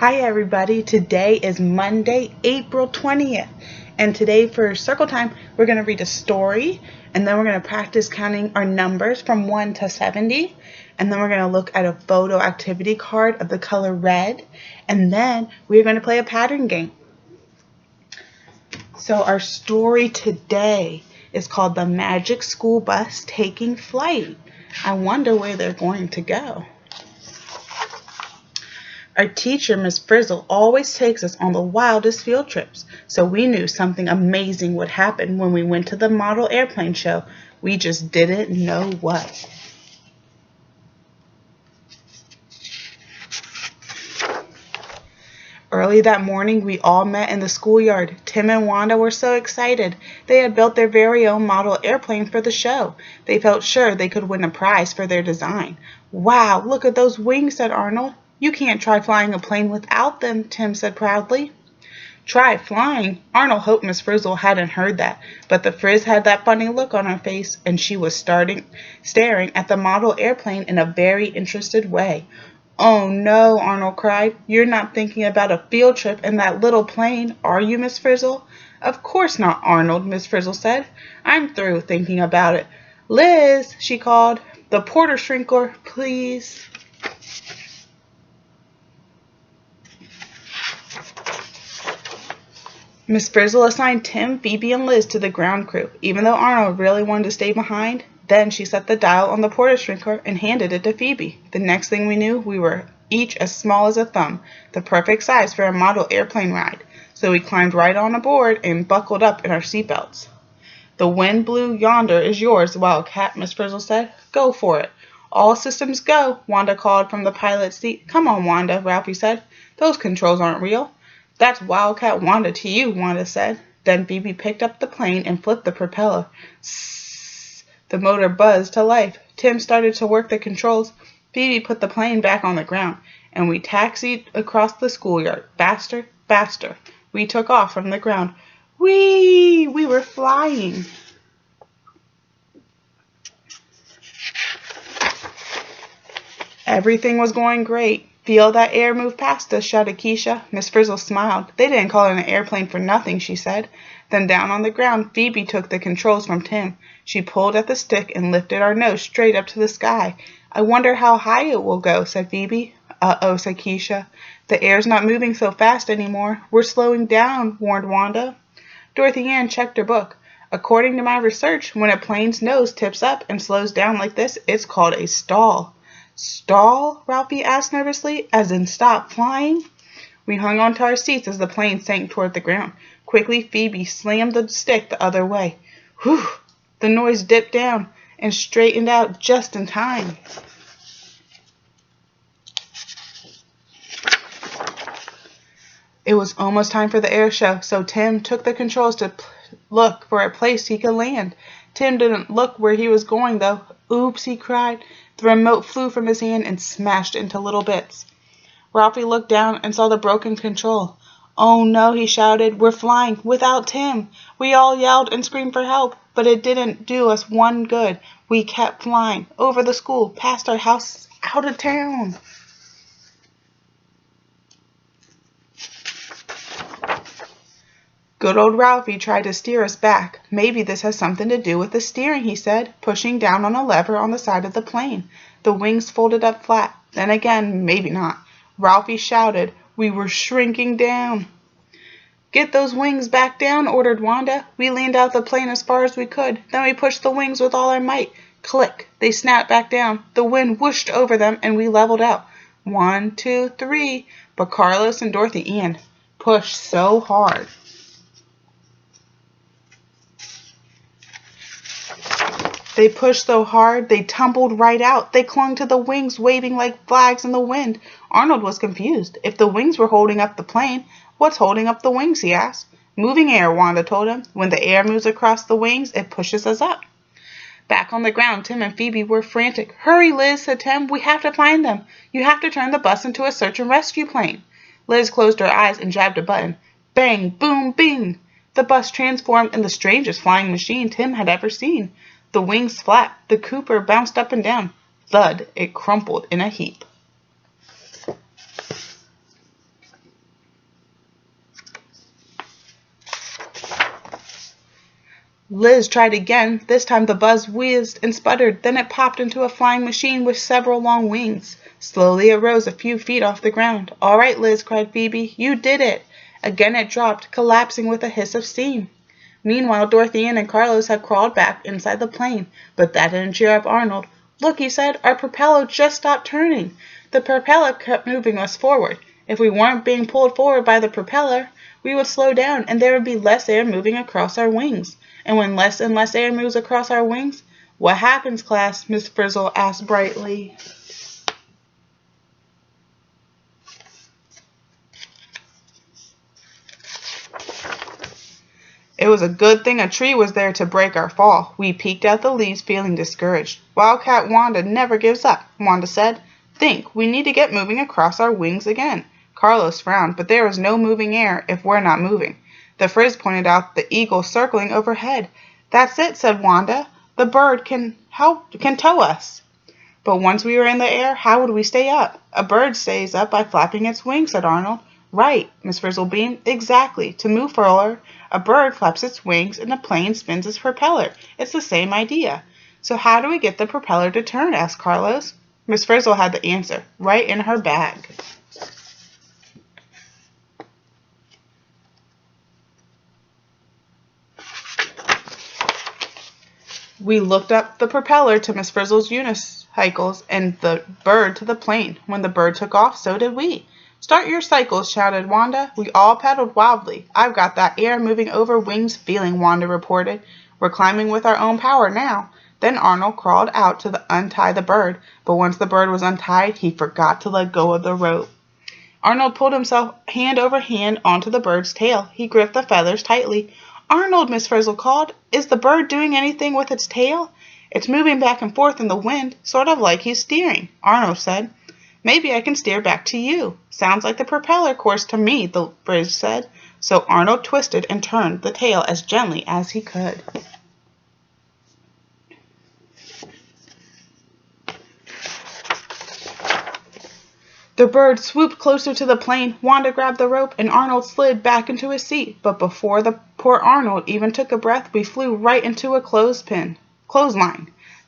Hi everybody, today is Monday, April 20th, and today for circle time, we're going to read a story, and then we're going to practice counting our numbers from 1 to 70, and then we're going to look at a photo activity card of the color red, and then we're going to play a pattern game. So our story today is called The Magic School Bus Taking Flight. I wonder where they're going to go. Our teacher, Miss Frizzle, always takes us on the wildest field trips, so we knew something amazing would happen when we went to the model airplane show. We just didn't know what. Early that morning, we all met in the schoolyard. Tim and Wanda were so excited. They had built their very own model airplane for the show. They felt sure they could win a prize for their design. "Wow, look at those wings," said Arnold. "You can't try flying a plane without them," Tim said proudly. Try flying? Arnold hoped Miss Frizzle hadn't heard that, but the Frizz had that funny look on her face, and she was staring at the model airplane in a very interested way. "Oh no," Arnold cried. "You're not thinking about a field trip in that little plane, are you, Miss Frizzle?" "Of course not, Arnold," Miss Frizzle said. "I'm through thinking about it. Liz," she called, "the porter shrinker, please." Miss Frizzle assigned Tim, Phoebe, and Liz to the ground crew, even though Arnold really wanted to stay behind. Then she set the dial on the porter shrinker and handed it to Phoebe. The next thing we knew, we were each as small as a thumb, the perfect size for a model airplane ride. So we climbed right on aboard and buckled up in our seatbelts. "The wind blew yonder is yours, Wildcat," Miss Frizzle said. "Go for it." "All systems go," Wanda called from the pilot's seat. "Come on, Wanda," Ralphie said. "Those controls aren't real." "That's Wildcat Wanda to you," Wanda said. Then Phoebe picked up the plane and flipped the propeller. Sssss! The motor buzzed to life. Tim started to work the controls. Phoebe put the plane back on the ground, and we taxied across the schoolyard. Faster, faster. We took off from the ground. Whee! We were flying. Everything was going great. "Feel that air move past us," shouted Keisha. Miss Frizzle smiled. "They didn't call it an airplane for nothing," she said. Then down on the ground, Phoebe took the controls from Tim. She pulled at the stick and lifted our nose straight up to the sky. "I wonder how high it will go," said Phoebe. "Uh-oh," said Keisha. "The air's not moving so fast anymore. We're slowing down," warned Wanda. Dorothy Ann checked her book. "According to my research, when a plane's nose tips up and slows down like this, it's called a stall." "Stall?" Ralphie asked nervously, "as in stop flying?" We hung onto our seats as the plane sank toward the ground. Quickly, Phoebe slammed the stick the other way. Whew! The noise dipped down and straightened out just in time. It was almost time for the air show, so Tim took the controls to look for a place he could land. Tim didn't look where he was going, though. "Oops," he cried. The remote flew from his hand and smashed into little bits. Ralphie looked down and saw the broken control. "Oh no," he shouted. "We're flying without Tim." We all yelled and screamed for help, but it didn't do us one good. We kept flying over the school, past our house, out of town. Good old Ralphie tried to steer us back. "Maybe this has something to do with the steering," he said, pushing down on a lever on the side of the plane. The wings folded up flat. Then again, maybe not. Ralphie shouted. We were shrinking down. "Get those wings back down," ordered Wanda. We leaned out the plane as far as we could. Then we pushed the wings with all our might. Click! They snapped back down. The wind whooshed over them, and we leveled out. 1, 2, 3. But Carlos and Dorothy Ann pushed so hard. They pushed so hard, they tumbled right out. They clung to the wings, waving like flags in the wind. Arnold was confused. If the wings were holding up the plane, what's holding up the wings, he asked. "Moving air," Wanda told him. "When the air moves across the wings, it pushes us up." Back on the ground, Tim and Phoebe were frantic. "Hurry, Liz," said Tim. "We have to find them. You have to turn the bus into a search and rescue plane." Liz closed her eyes and jabbed a button. Bang, boom, bing. The bus transformed in the strangest flying machine Tim had ever seen. The wings flapped. The Cooper bounced up and down. Thud, it crumpled in a heap. Liz tried again. This time the buzz whizzed and sputtered. Then it popped into a flying machine with several long wings. Slowly it rose a few feet off the ground. "All right, Liz," cried Phoebe. "You did it." Again it dropped, collapsing with a hiss of steam. Meanwhile, Dorothy Ann and Carlos had crawled back inside the plane, but that didn't cheer up Arnold. "Look," he said, "our propeller just stopped turning. The propeller kept moving us forward. If we weren't being pulled forward by the propeller, we would slow down and there would be less air moving across our wings. And when less and less air moves across our wings, what happens, class?" Miss Frizzle asked brightly. It was a good thing a tree was there to break our fall. We peeked out the leaves, feeling discouraged. "Wildcat Wanda never gives up," Wanda said. "Think, we need to get moving across our wings again." Carlos frowned, but there is no moving air if we're not moving. The Frizz pointed out the eagle circling overhead. "That's it," said Wanda. "The bird can tow us." "But once we were in the air, how would we stay up?" "A bird stays up by flapping its wings," said Arnold. "Right," Miss Frizzle beamed. "Exactly. To move forward, a bird flaps its wings and a plane spins its propeller. It's the same idea." "So how do we get the propeller to turn?" asked Carlos. Miss Frizzle had the answer right in her bag. We looked up the propeller to Miss Frizzle's unicycles and the bird to the plane. When the bird took off, so did we. "Start your cycles," shouted Wanda. We all paddled wildly. "I've got that air moving over wings feeling," Wanda reported. "We're climbing with our own power now." Then Arnold crawled out to untie the bird, but once the bird was untied, he forgot to let go of the rope. Arnold pulled himself hand over hand onto the bird's tail. He gripped the feathers tightly. "Arnold," Miss Frizzle called, "is the bird doing anything with its tail?" "It's moving back and forth in the wind, sort of like he's steering," Arnold said. "Maybe I can steer back to you." "Sounds like the propeller course to me," the Frizz said. So Arnold twisted and turned the tail as gently as he could. The bird swooped closer to the plane. Wanda grabbed the rope, and Arnold slid back into his seat. But before the poor Arnold even took a breath, we flew right into a clothesline.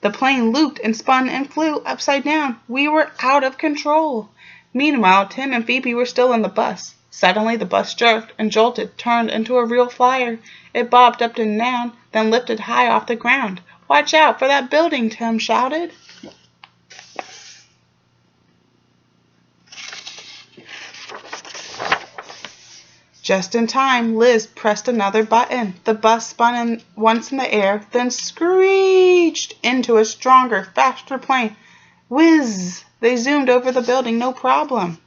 The plane looped and spun and flew upside down. We were out of control. Meanwhile, Tim and Phoebe were still in the bus. Suddenly, the bus jerked and jolted, turned into a real flyer. It bobbed up and down, then lifted high off the ground. "Watch out for that building," Tim shouted. Just in time, Liz pressed another button. The bus spun once in the air, then screeched into a stronger, faster plane. Whiz! They zoomed over the building, no problem.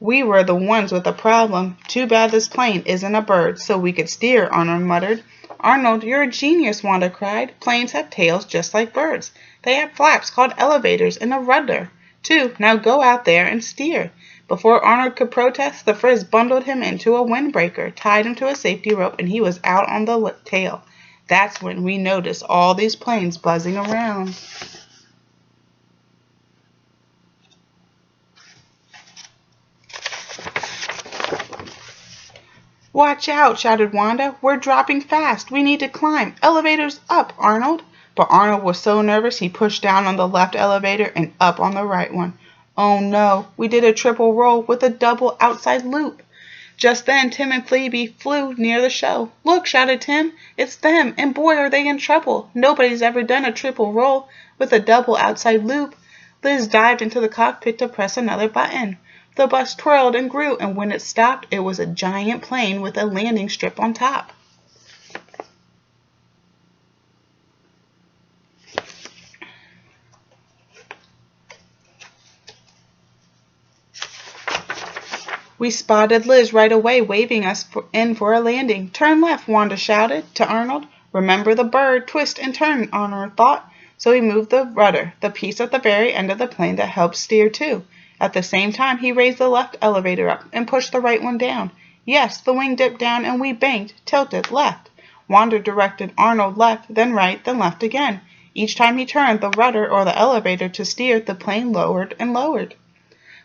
"We were the ones with the problem. Too bad this plane isn't a bird, so we could steer," Arnold muttered. "Arnold, you're a genius," Wanda cried. "Planes have tails just like birds. They have flaps called elevators and a rudder, too. Now go out there and steer." Before Arnold could protest, the Frizz bundled him into a windbreaker, tied him to a safety rope, and he was out on the tail. That's when we noticed all these planes buzzing around. "Watch out," shouted Wanda. "We're dropping fast. We need to climb. Elevators up, Arnold." But Arnold was so nervous he pushed down on the left elevator and up on the right one. Oh no, we did a triple roll with a double outside loop. Just then, Tim and Phoebe flew near the show. "Look," shouted Tim, "it's them, and boy are they in trouble. Nobody's ever done a triple roll with a double outside loop." Liz dived into the cockpit to press another button. The bus twirled and grew, and when it stopped, it was a giant plane with a landing strip on top. We spotted Liz right away, waving us in for a landing. "Turn left," Wanda shouted to Arnold. "Remember the bird, twist and turn," Arnold thought. So he moved the rudder, the piece at the very end of the plane that helped steer too. At the same time, he raised the left elevator up and pushed the right one down. Yes, the wing dipped down and we banked, tilted left. Wanda directed Arnold left, then right, then left again. Each time he turned the rudder or the elevator to steer, the plane lowered and lowered.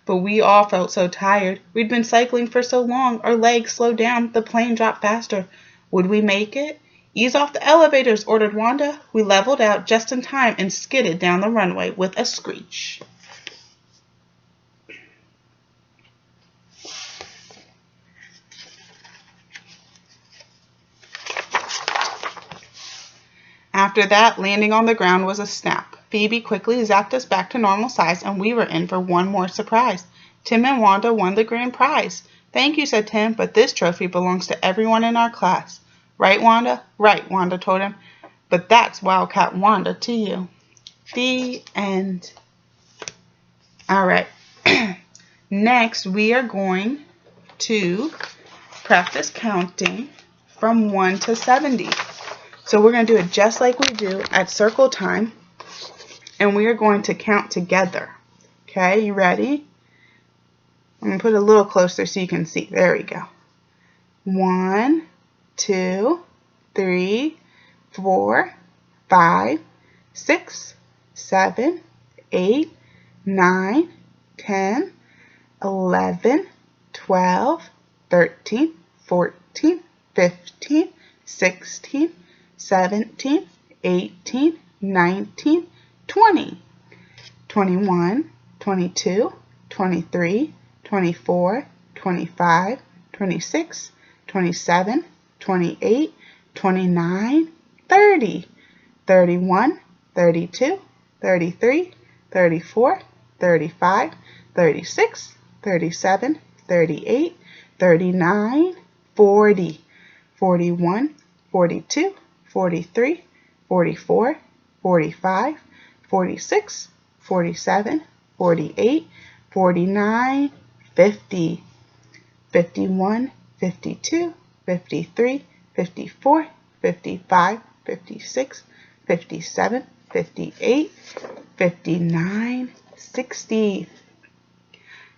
But we all felt so tired. We'd been cycling for so long, our legs slowed down, the plane dropped faster. Would we make it? Ease off the elevators, ordered Wanda. We leveled out just in time and skidded down the runway with a screech. After that, landing on the ground was a snap. Phoebe quickly zapped us back to normal size, and we were in for one more surprise. Tim and Wanda won the grand prize. Thank you, said Tim, but this trophy belongs to everyone in our class. Right, Wanda? Right, Wanda told him. But that's Wildcat Wanda to you. The end. All right. Next, we are going to practice counting from 1 to 70. So we're going to do it just like we do at circle time. And we are going to count together. Okay, you ready? I'm going to put it a little closer so you can see. There we go. 1, 2, 3, 4, 5, 6, 7, 8, 9, 10, 11, 12, 13, 14, 15, 16, 17, 18, 19, 20, 21, 22, 23, 24, 25, 26, 27, 28, 29, 30, 31, 32, 33, 34, 35, 36, 37, 38, 39, 40, 41, 42, 43, 44, 45, 46, 47, 48, 49, 50, 51, 52, 53, 54, 55, 56, 57, 58, 59, 60,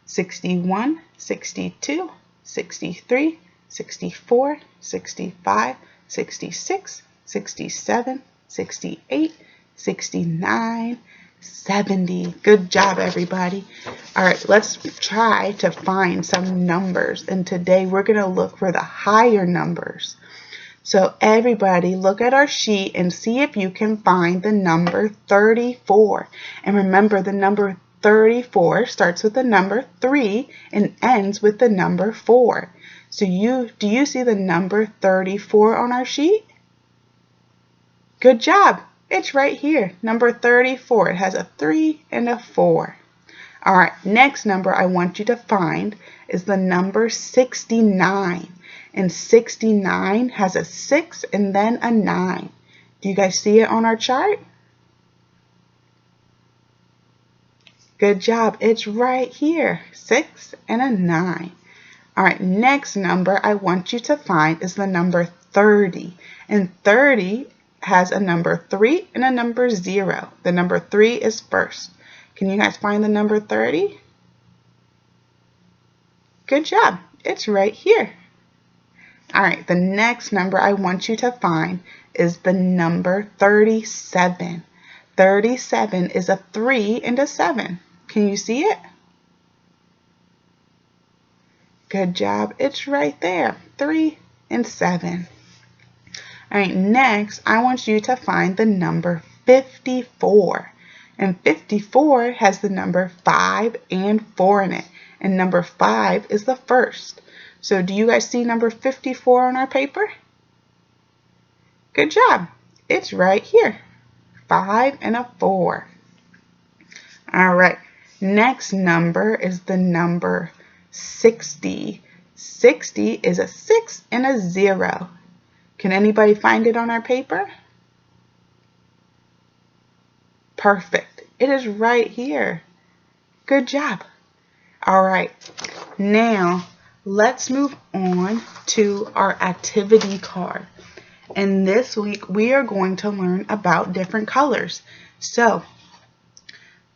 61, 62, 63, 64, 65, 66, 67, 68, 69, 70. Good job, everybody. All right, let's try to find some numbers. And today we're going to look for the higher numbers. So everybody look at our sheet and see if you can find the number 34. And remember, the number 34 starts with the number 3 and ends with the number 4. So do you see the number 34 on our sheet? Good job. It's right here, number 34. It has a 3 and a 4. All right, next number I want you to find is the number 69. And 69 has a 6 and then a 9. Do you guys see it on our chart? Good job. It's right here, 6 and a 9. All right, next number I want you to find is the number 30. And 30 has a number 3 and a number 0. The number 3 is first. Can you guys find the number 30? Good job. It's right here. All right, the next number I want you to find is the number 37. 37 is a 3 and a 7. Can you see it? Good job. It's right there, 3 and 7. All right, next, I want you to find the number 54. And 54 has the number 5 and 4 in it. And number 5 is the first. So do you guys see number 54 on our paper? Good job. It's right here, 5 and a 4. All right, next number is the number 60. 60 is a 6 and a 0. Can anybody find it on our paper? Perfect. It is right here. Good job. All right. Now, let's move on to our activity card. And this week, we are going to learn about different colors. So,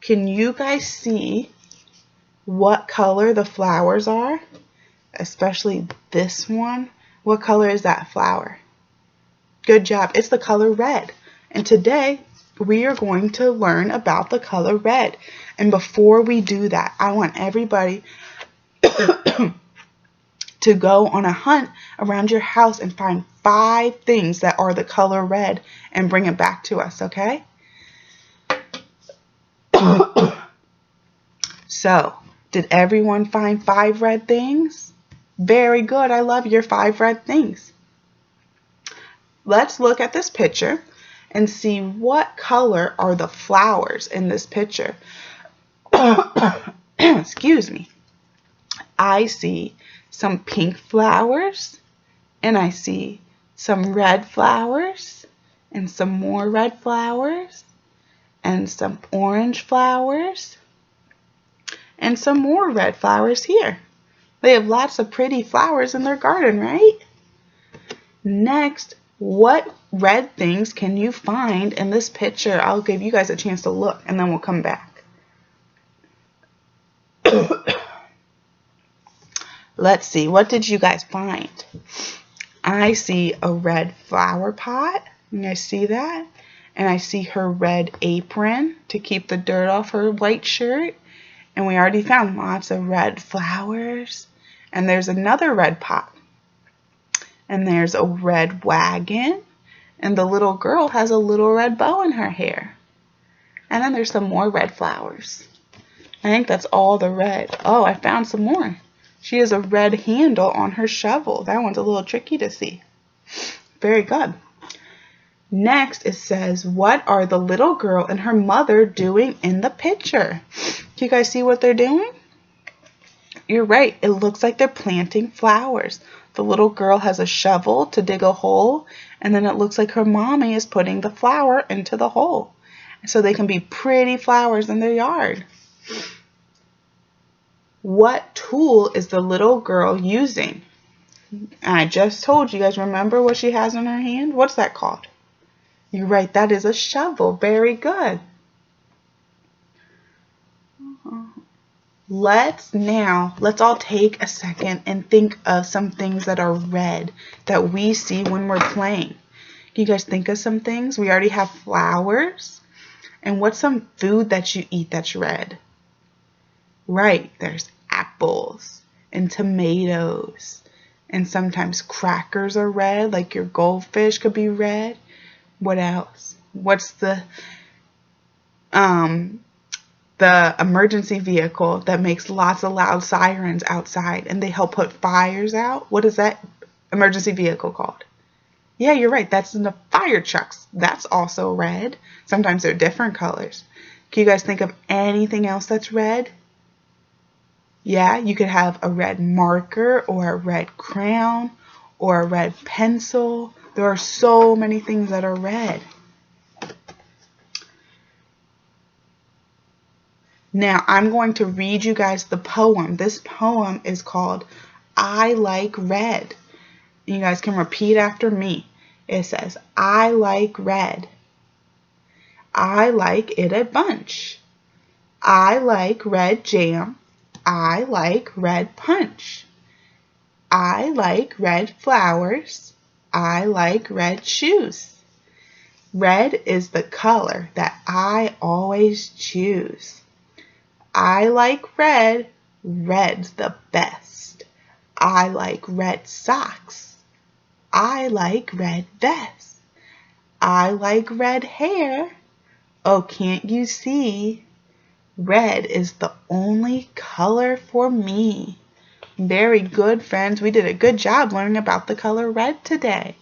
can you guys see what color the flowers are? Especially this one. What color is that flower? Good job. It's the color red. And today we are going to learn about the color red. And before we do that, I want everybody to to go on a hunt around your house and find 5 things that are the color red and bring it back to us, okay? So, did everyone find 5 red things? Very good. I love your 5 red things. Let's look at this picture and see what color are the flowers in this picture. Excuse me. I see some pink flowers, and I see some red flowers, and some more red flowers, and some orange flowers, and some more red flowers here. They have lots of pretty flowers in their garden, right? Next, what red things can you find in this picture? I'll give you guys a chance to look, and then we'll come back. Let's see, what did you guys find? I see a red flower pot. You guys see that? And I see her red apron to keep the dirt off her white shirt. And we already found lots of red flowers. And there's another red pot. And there's a red wagon. And the little girl has a little red bow in her hair. And then there's some more red flowers. I think that's all the red. Oh, I found some more. She has a red handle on her shovel. That one's a little tricky to see. Very good. Next, it says, what are the little girl and her mother doing in the picture? Do you guys see what they're doing? You're right. It looks like they're planting flowers. The little girl has a shovel to dig a hole, and then it looks like her mommy is putting the flower into the hole, so they can be pretty flowers in their yard. What tool is the little girl using? I just told you guys, remember what she has in her hand? What's that called? You're right, that is a shovel. Very good. Let's all take a second and think of some things that are red that we see when we're playing. Can you guys think of some things? We already have flowers. And what's some food that you eat that's red? Right, there's apples and tomatoes, and sometimes crackers are red, like your goldfish could be red. What else? What's the emergency vehicle that makes lots of loud sirens outside and they help put fires out? What is that emergency vehicle called? Yeah, you're right, that's in the fire trucks. That's also red. Sometimes they're different colors. Can you guys think of anything else that's red? Yeah, you could have a red marker or a red crayon or a red pencil. There are so many things that are red. Now, I'm going to read you guys the poem. This poem is called I Like Red. You guys can repeat after me. It says, I like red. I like it a bunch. I like red jam. I like red punch. I like red flowers. I like red shoes. Red is the color that I always choose. I like red. Red's the best. I like red socks. I like red vests. I like red hair. Oh, can't you see? Red is the only color for me. Very good, friends. We did a good job learning about the color red today.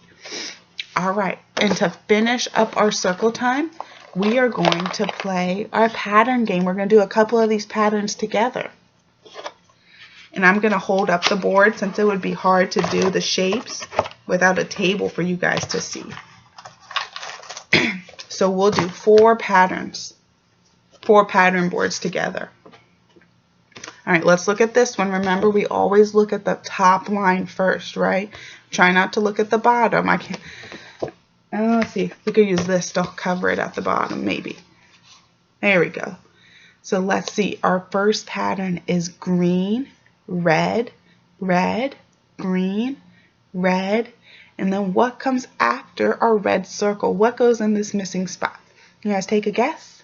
All right, and to finish up our circle time, we are going to play our pattern game. We're going to do a couple of these patterns together. And I'm going to hold up the board since it would be hard to do the shapes without a table for you guys to see. So we'll do 4 patterns. 4 pattern boards together. All right, let's look at this one. Remember, we always look at the top line first, right? Try not to look at the bottom. Let's see. We could use this to cover it at the bottom, maybe. There we go. So let's see. Our first pattern is green, red, red, green, red. And then what comes after our red circle? What goes in this missing spot? You guys take a guess?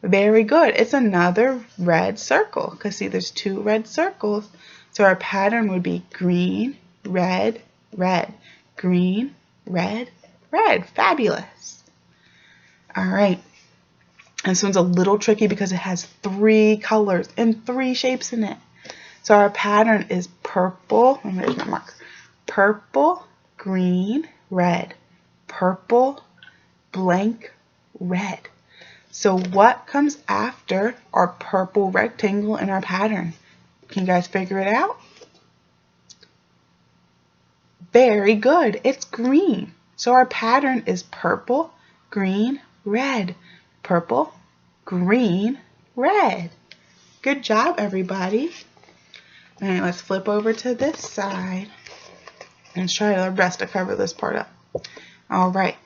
Very good. It's another red circle because see there's two red circles. So our pattern would be green, red, red, green, red, red. Fabulous. All right. This one's a little tricky because it has 3 colors and 3 shapes in it. So our pattern is purple, and there's my marker. Purple, green, red. Purple, blank, red. So what comes after our purple rectangle in our pattern? Can you guys figure it out? Very good. It's green. So our pattern is purple, green, red. Purple, green, red. Good job, everybody. All right, let's flip over to this side. Let's try our best to cover this part up. All right,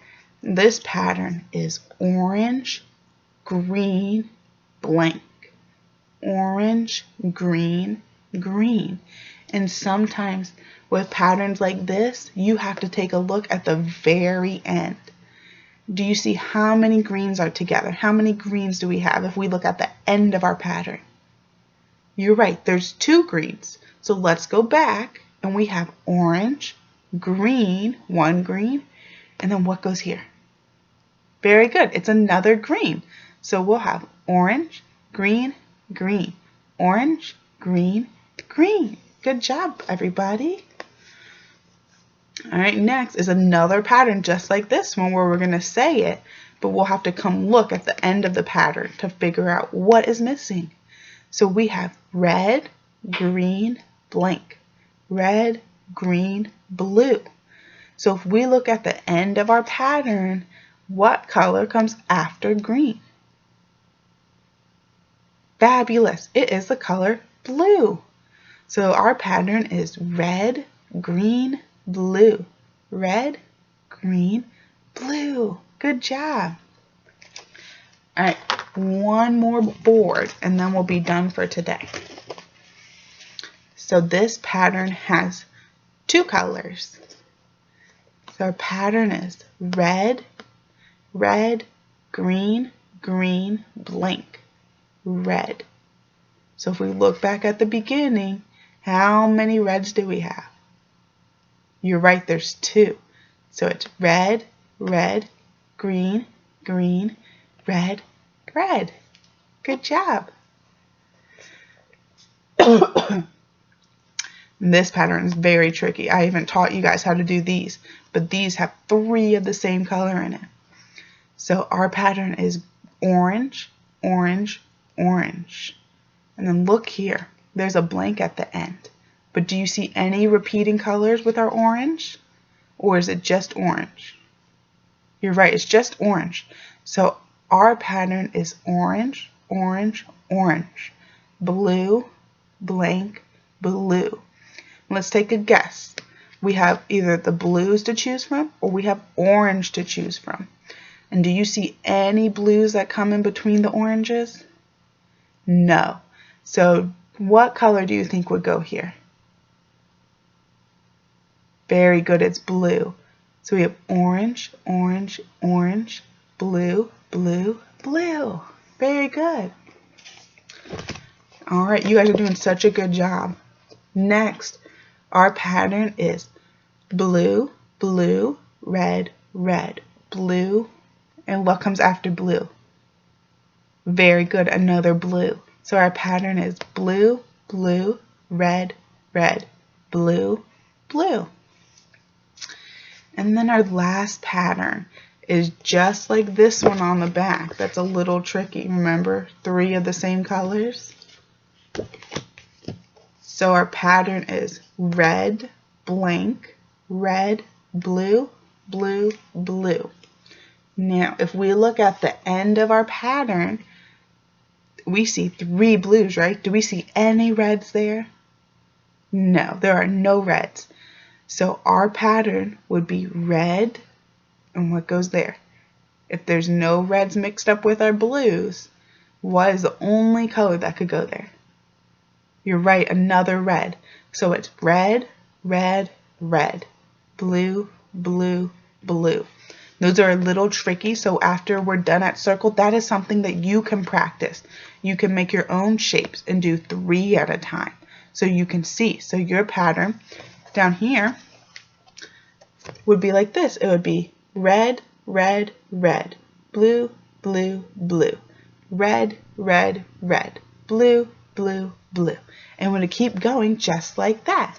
this pattern is orange, green, blank. Orange, green, green. And sometimes with patterns like this, you have to take a look at the very end. Do you see how many greens are together? How many greens do we have if we look at the end of our pattern? You're right, there's 2 greens. So let's go back and we have orange, green, 1 green, and then what goes here? Very good, it's another green. So we'll have orange, green, green, orange, green, green. Good job, everybody. All right, next is another pattern just like this one where we're going to say it, but we'll have to come look at the end of the pattern to figure out what is missing. So we have red, green, blank. Red, green, blue. So if we look at the end of our pattern, what color comes after green? Fabulous. It is the color blue. So our pattern is red, green, blue. Red, green, blue. Good job. All right, one more board and then we'll be done for today. So this pattern has 2 colors. So our pattern is red, red, green, green, blank. Red. So if we look back at the beginning, how many reds do we have? You're right, there's 2. So it's red, red, green, green, red, red. Good job. This pattern is very tricky. I even taught you guys how to do these, but these have 3 of the same color in it. So our pattern is orange, orange, orange. And then look here, there's a blank at the end. But do you see any repeating colors with our orange? Or is it just orange? You're right, it's just orange. So our pattern is orange, orange, orange. Blue, blank, blue. Let's take a guess. We have either the blues to choose from or we have orange to choose from. And do you see any blues that come in between the oranges? No. So what color do you think would go here? Very good, it's blue. So we have orange, orange, orange, blue, blue, blue. Very good. All right, you guys are doing such a good job. Next, our pattern is blue, blue, red, red, blue. And what comes after blue? Very good, another blue. So our pattern is blue, blue, red, red, blue, blue. And then our last pattern is just like this one on the back. That's a little tricky. Remember, 3 of the same colors? So our pattern is red, blank, red, blue, blue, blue. Now, if we look at the end of our pattern, we see 3 blues, right? Do we see any reds there? No, there are no reds. So our pattern would be red, and what goes there? If there's no reds mixed up with our blues, what is the only color that could go there? You're right, another red. So it's red, red, red, blue, blue, blue. Those are a little tricky, so after we're done at circle, that is something that you can practice. You can make your own shapes and do 3 at a time so you can see. So your pattern down here would be like this. It would be red, red, red, blue, blue, blue, red, red, red, blue, blue, blue. And we're going to keep going just like that.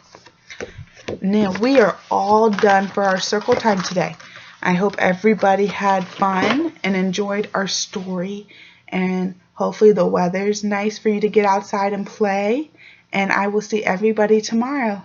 Now we are all done for our circle time today. I hope everybody had fun and enjoyed our story, and hopefully the weather's nice for you to get outside and play. And I will see everybody tomorrow.